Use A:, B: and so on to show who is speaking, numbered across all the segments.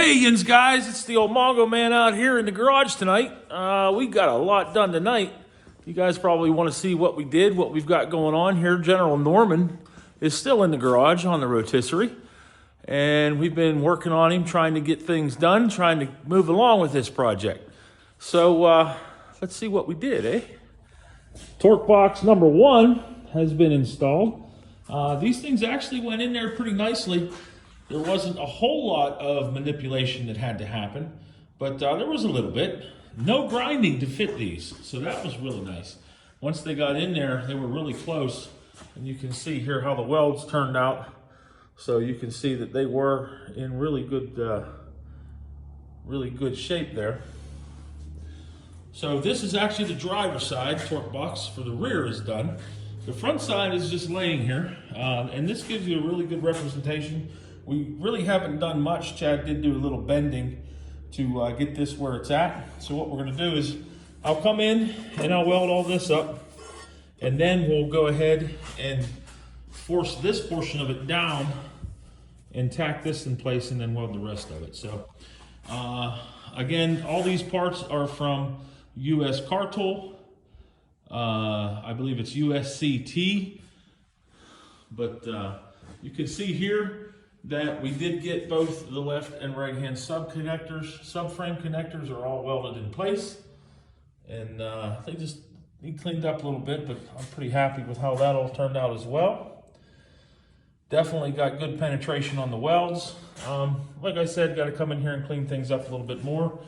A: Hey yins guys, it's the old Mongo man out here in the garage tonight. We got a lot done tonight. You guys probably want to see what we did, what we've got going on here. General Norman is still in the garage on the rotisserie. And we've been working on him, trying to get things done, trying to move along with this project. So let's see what we did, eh? Torque box number 1 has been installed. These things actually went in there pretty nicely. There wasn't a whole lot of manipulation that had to happen, but there was a little bit. No grinding to fit these, so that was really nice. Once they got in there, they were really close, and you can see here how the welds turned out. So you can see that they were in really good shape there. So this is actually the driver's side torque box for the rear is done. The front side is just laying here, and this gives you a really good representation. We really haven't done much. Chad did do a little bending to get this where it's at. So what we're gonna do is I'll come in and I'll weld all this up, and then we'll go ahead and force this portion of it down and tack this in place and then weld the rest of it. So again, all these parts are from US Car Tool. I believe it's USCT, but you can see here that we did get both the left and right hand subframe connectors are all welded in place, and they just need cleaned up a little bit, but I'm pretty happy with how that all turned out as well. Definitely got good penetration on the welds. Like I said, got to come in here and clean things up a little bit more,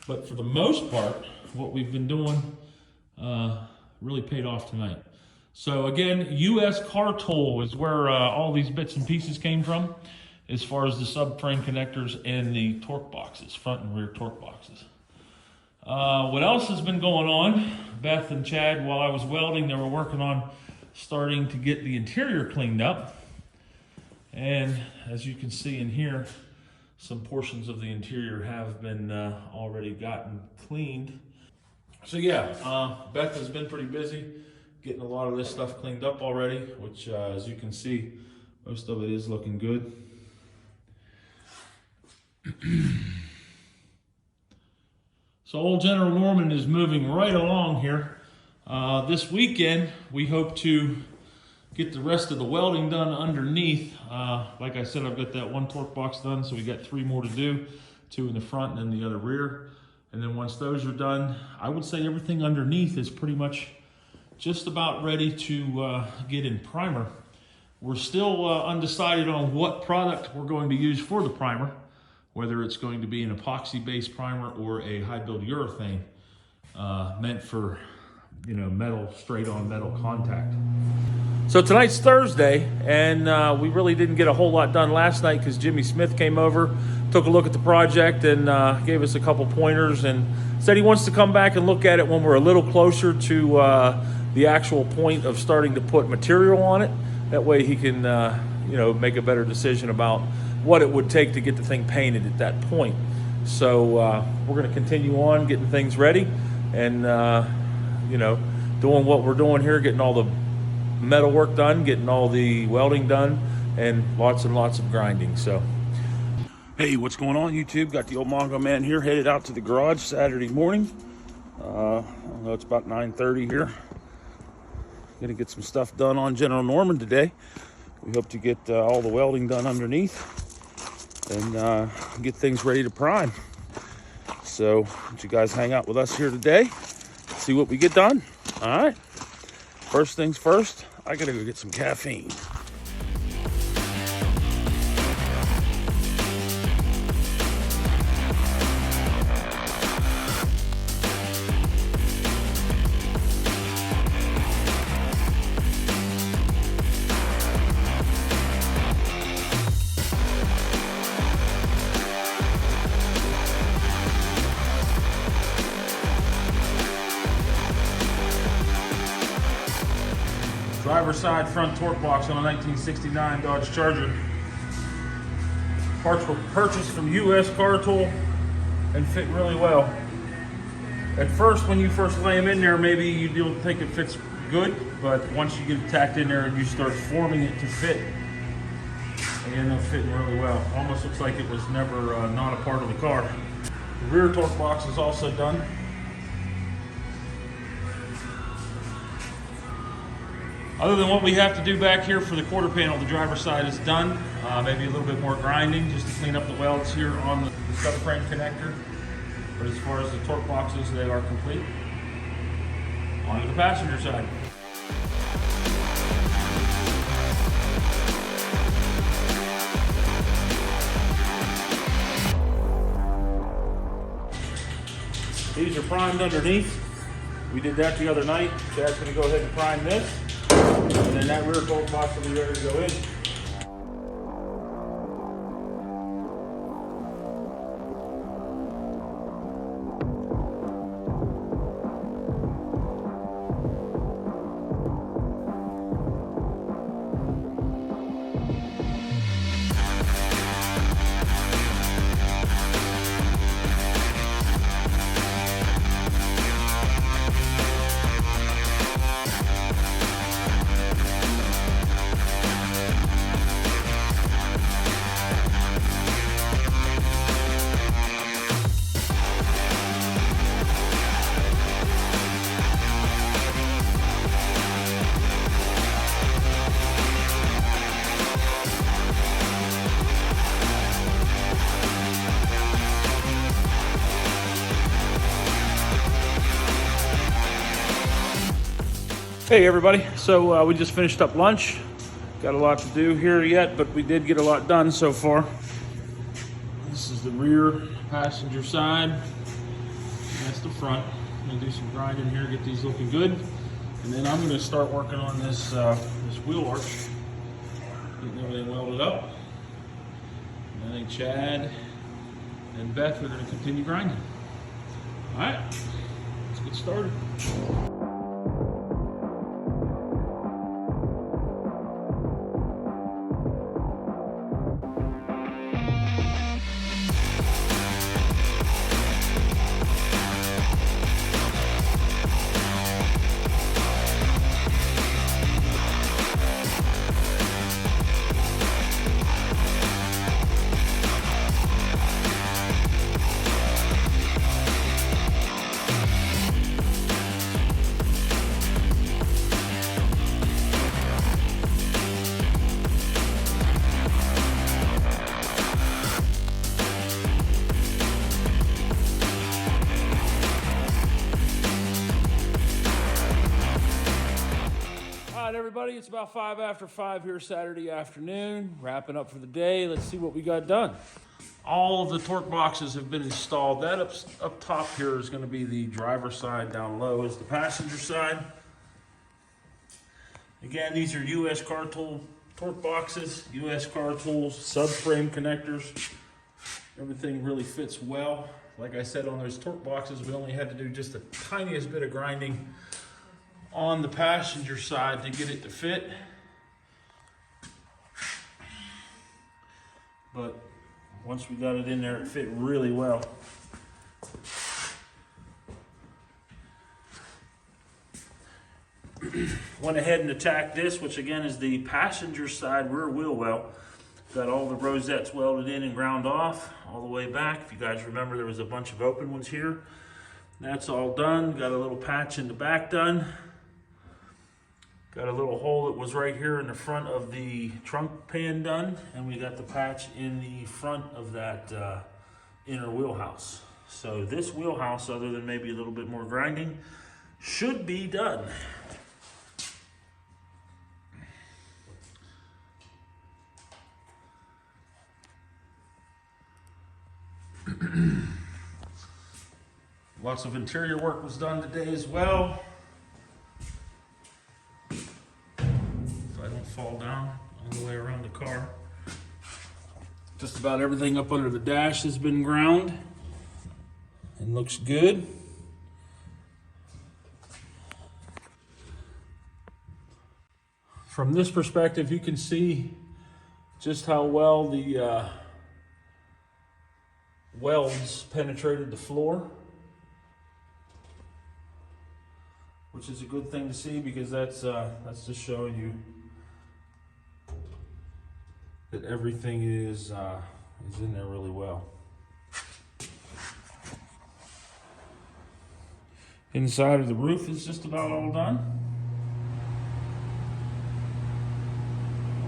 A: but for the most part, what we've been doing really paid off tonight. So again, US Car Tool is where all these bits and pieces came from, as far as the subframe connectors and the torque boxes, front and rear torque boxes. What else has been going on? Beth and Chad, while I was welding, they were working on starting to get the interior cleaned up. And as you can see in here, some portions of the interior have been already gotten cleaned. So yeah, Beth has been pretty busy getting a lot of this stuff cleaned up already, which as you can see, most of it is looking good. So old General Norman is moving right along here. This weekend, we hope to get the rest of the welding done underneath. Like I said, I've got that one torque box done, so we got 3 more to do, 2 in the front and then the other rear. And then once those are done, I would say everything underneath is pretty much just about ready to get in primer. We're still undecided on what product we're going to use for the primer, whether it's going to be an epoxy-based primer or a high-build urethane meant for, you know, metal, straight-on metal contact. So tonight's Thursday, and we really didn't get a whole lot done last night because Jimmy Smith came over, took a look at the project, and gave us a couple pointers, and said he wants to come back and look at it when we're a little closer to the actual point of starting to put material on it. That way he can, you know, make a better decision about what it would take to get the thing painted at that point. So we're going to continue on getting things ready and, you know, doing what we're doing here, getting all the metal work done, getting all the welding done, and lots of grinding. So, hey, what's going on, YouTube? Got the old Mongo man here, headed out to the garage Saturday morning. I don't know, it's about 9:30 here. Gonna get some stuff done on General Norman today. We hope to get all the welding done underneath and get things ready to prime. So, won't you guys hang out with us here today, see what we get done? All right. First things first, I gotta go get some caffeine. Driver's side front torque box on a 1969 Dodge Charger. Parts were purchased from US Car Tool and fit really well. At first, when you first lay them in there, maybe you don't think it fits good, but once you get it tacked in there and you start forming it to fit, They end up fitting really well. Almost looks like it was never not a part of the car. The rear torque box is also done. Other than what we have to do back here for the quarter panel, the driver's side is done. Maybe a little bit more grinding just to clean up the welds here on the subframe connector. But as far as the torque boxes, they are complete. On to the passenger side. These are primed underneath. We did that the other night. Chad's going to go ahead and prime this. And then that rear torque box will be ready to go in. Hey everybody, so we just finished up lunch. Got a lot to do here yet, but we did get a lot done so far. This is the rear passenger side. That's the front. I'm gonna do some grinding here, get these looking good. And then I'm gonna start working on this, this wheel arch. Getting everything welded up. And I think Chad and Beth are gonna continue grinding. All right, let's get started. Everybody, it's about 5 after 5 here Saturday afternoon. Wrapping up for the day. Let's see what we got done. All of the torque boxes have been installed. That up top here is going to be the driver's side. Down low is the passenger side. Again, these are US car tool torque boxes, US car tools, subframe connectors. Everything really fits well. Like I said, on those torque boxes, we only had to do just the tiniest bit of grinding on the passenger side to get it to fit. But once we got it in there, it fit really well. Went ahead and attacked this, which again is the passenger side rear wheel well. Got all the rosettes welded in and ground off all the way back. If you guys remember, there was a bunch of open ones here. That's all done. Got a little patch in the back done. Got a little hole that was right here in the front of the trunk pan done, and we got the patch in the front of that inner wheelhouse. So this wheelhouse, other than maybe a little bit more grinding, should be done. Lots of interior work was done today as well. I don't fall down all the way around the car. Just about everything up under the dash has been ground and looks good. From this perspective, you can see just how well the welds penetrated the floor, which is a good thing to see because that's just showing you that everything is in there really well. Inside of the roof is just about all done.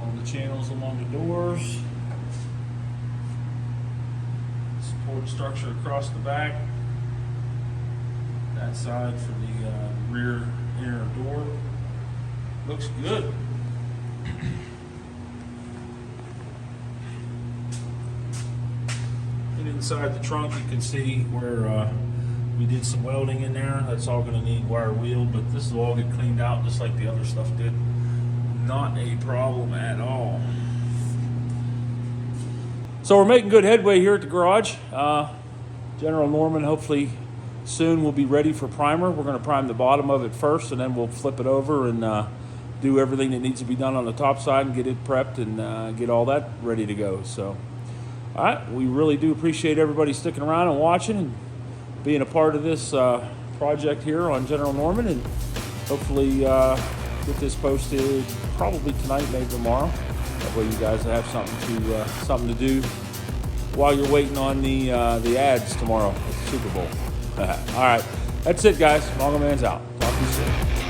A: All the channels along the doors. Support structure across the back. That side for the rear inner door. Looks good. And inside the trunk you can see where we did some welding in there. That's all going to need wire wheel, but this will all get cleaned out just like the other stuff did. Not a problem at all. So we're making good headway here at the garage. General Norman hopefully soon will be ready for primer. We're going to prime the bottom of it first, and then we'll flip it over and do everything that needs to be done on the top side and get it prepped and get all that ready to go. So, all right, we really do appreciate everybody sticking around and watching and being a part of this project here on General Norman, and hopefully get this posted probably tonight, maybe tomorrow. That way you guys have something to do while you're waiting on the ads tomorrow at the Super Bowl. All right, that's it, guys. Longo Man's out. Talk to you soon.